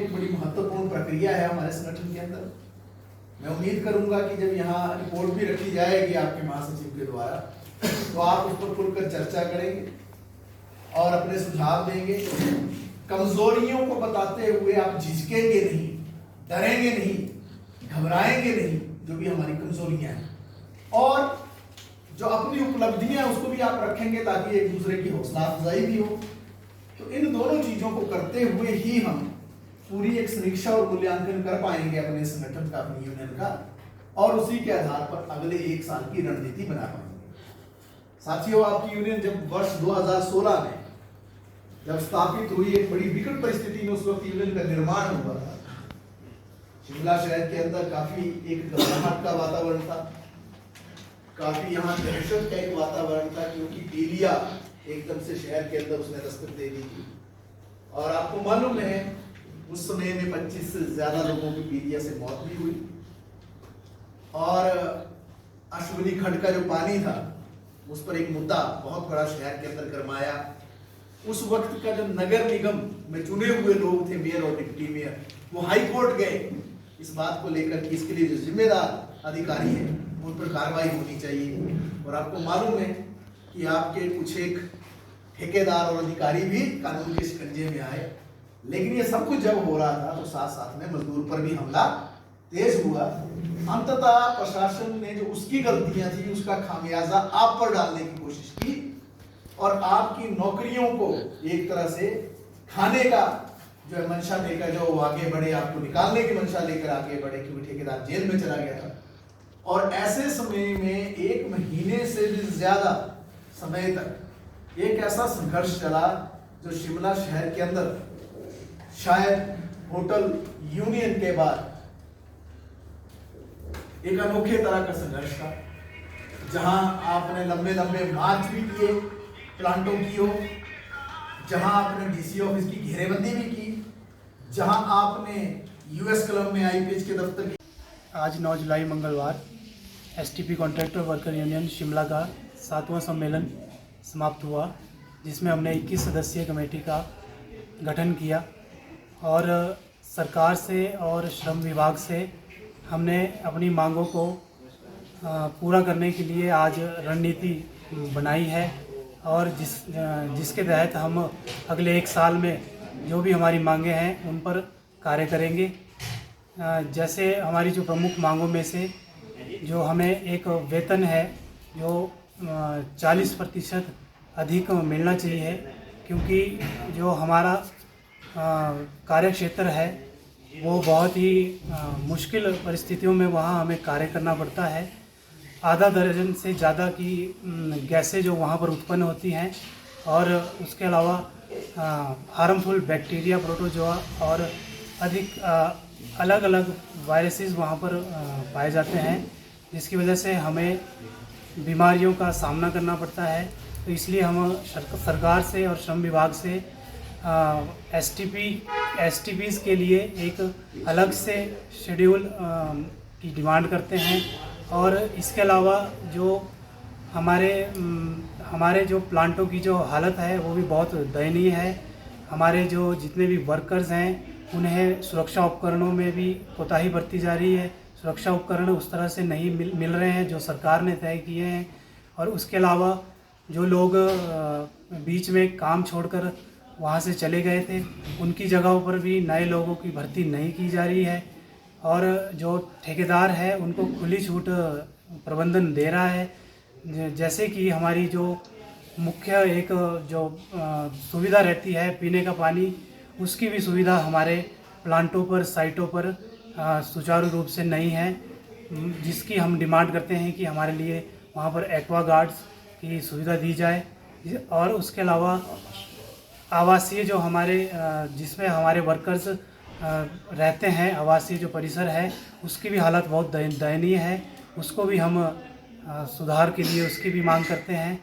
एक बड़ी महत्वपूर्ण प्रक्रिया है हमारे संगठन के अंदर। मैं उम्मीद करूंगा कि जब यहाँ रिपोर्ट भी रखी जाएगी आपके महासचिव के द्वारा, तो आप उस पर खुलकर चर्चा करेंगे और अपने सुझाव देंगे। कमजोरियों को बताते हुए आप झिझकेंगे नहीं, डरेंगे नहीं, घबराएंगे नहीं, जो भी हमारी कमजोरियां हैं, और जो अपनी उपलब्धियां हैं उसको भी आप रखेंगे ताकि एक दूसरे की हौसला अफजाई भी हो। तो इन दोनों चीजों को करते हुए ही हम पूरी एक समीक्षा और मूल्यांकन कर पाएंगे अपने संगठन का, अपनी यूनियन का, और उसी के आधार पर अगले 1 साल की रणनीति बना पाएंगे। साथियों, आपकी यूनियन जब वर्ष 2016 में जब स्थापित हुई, एक बड़ी विकट परिस्थिति में उस वक्त यूनियन का निर्माण हुआ था। शिमला शहर के अंदर काफी एक घबराहट का वातावरण था, काफी यहाँ दहशत का एक वातावरण था, क्योंकि पीलिया एकदम से शहर के अंदर उसने दस्तक दे दी थी। और आपको मालूम है उस समय में 25 से ज्यादा लोगों की पीलिया से मौत भी हुई, और अश्विनी खड्ड का जो पानी था उस पर एक मुद्दा बहुत बड़ा शहर के अंदर गरमाया। उस वक्त का जो नगर निगम में चुने हुए लोग थे, मेयर और डिप्टी मेयर, वो हाई कोर्ट गए इस बात को लेकर कि इसके लिए जो जिम्मेदार अधिकारी है उन पर कार्रवाई होनी चाहिए। और आपको मालूम है कि आपके कुछ एक ठेकेदार और अधिकारी भी कानून के शिकंजे में आए। लेकिन ये सब कुछ जब हो रहा था तो साथ साथ में मजदूर पर भी हमला तेज हुआ। अंततः प्रशासन ने जो उसकी गलतियां थी उसका खामियाजा आप पर डालने की कोशिश की, और आपकी नौकरियों को एक तरह से खाने का जो है मंशा लेकर जो आगे बढ़े, आपको निकालने की मंशा लेकर आगे बढ़े, क्योंकि ठेकेदार जेल में चला गया था। और ऐसे समय में 1 महीने से भी ज्यादा समय तक एक ऐसा संघर्ष चला जो शिमला शहर के अंदर शायद होटल यूनियन के बाद एक अनोखे तरह का संघर्ष था, जहां आपने लंबे लंबे मार्च भी किए प्लांटों की ओर, जहां आपने डीसी ऑफिस की घेरेबंदी भी की, जहां आपने यूएस क्लब में आईपीएच के दफ्तर की। आज 9 जुलाई मंगलवार STP contractor worker union Shimla का 7वां सम्मेलन समाप्त हुआ, जिसमें हमने 21 सदस्यीय कमेटी का गठन किया, और सरकार से और श्रम विभाग से हमने अपनी मांगों को पूरा करने के लिए आज रणनीति बनाई है, और जिसके तहत हम अगले 1 साल में जो भी हमारी मांगे हैं उन पर कार्य करेंगे। जैसे हमारी जो प्रमुख मांगों में से जो हमें एक वेतन है जो 40% अधिक मिलना चाहिए, क्योंकि जो हमारा कार्य क्षेत्र है वो बहुत ही मुश्किल परिस्थितियों में वहाँ हमें कार्य करना पड़ता है। आधा दर्जन से ज़्यादा की गैसें जो वहाँ पर उत्पन्न होती हैं, और उसके अलावा हार्मफुल बैक्टीरिया, प्रोटोजोआ और अधिक अलग अलग वायरसेस वहाँ पर पाए जाते हैं, जिसकी वजह से हमें बीमारियों का सामना करना पड़ता है। तो इसलिए हम सरकार से और श्रम विभाग से एसटीपीज़ के लिए एक अलग से शेड्यूल की डिमांड करते हैं। और इसके अलावा जो हमारे जो प्लांटों की जो हालत है वो भी बहुत दयनीय है। हमारे जो जितने भी वर्कर्स हैं उन्हें सुरक्षा उपकरणों में भी कोताही बरती जा रही है। सुरक्षा उपकरण उस तरह से नहीं मिल रहे हैं जो सरकार ने तय किए हैं। और उसके अलावा जो लोग बीच में काम छोड़कर वहाँ से चले गए थे, उनकी जगहों पर भी नए लोगों की भर्ती नहीं की जा रही है। और जो ठेकेदार है उनको खुली छूट प्रबंधन दे रहा है, जैसे कि हमारी जो मुख्य एक जो सुविधा रहती है पीने का पानी, उसकी भी सुविधा हमारे प्लांटों पर, साइटों पर सुचारू रूप से नहीं है, जिसकी हम डिमांड करते हैं कि हमारे लिए वहाँ पर एक्वा गार्ड्स की सुविधा दी जाए। और उसके अलावा आवासीय जो हमारे जिसमें हमारे वर्कर्स रहते हैं, आवासीय जो परिसर है उसकी भी हालत बहुत दयनीय है, उसको भी हम सुधार के लिए उसकी भी मांग करते हैं।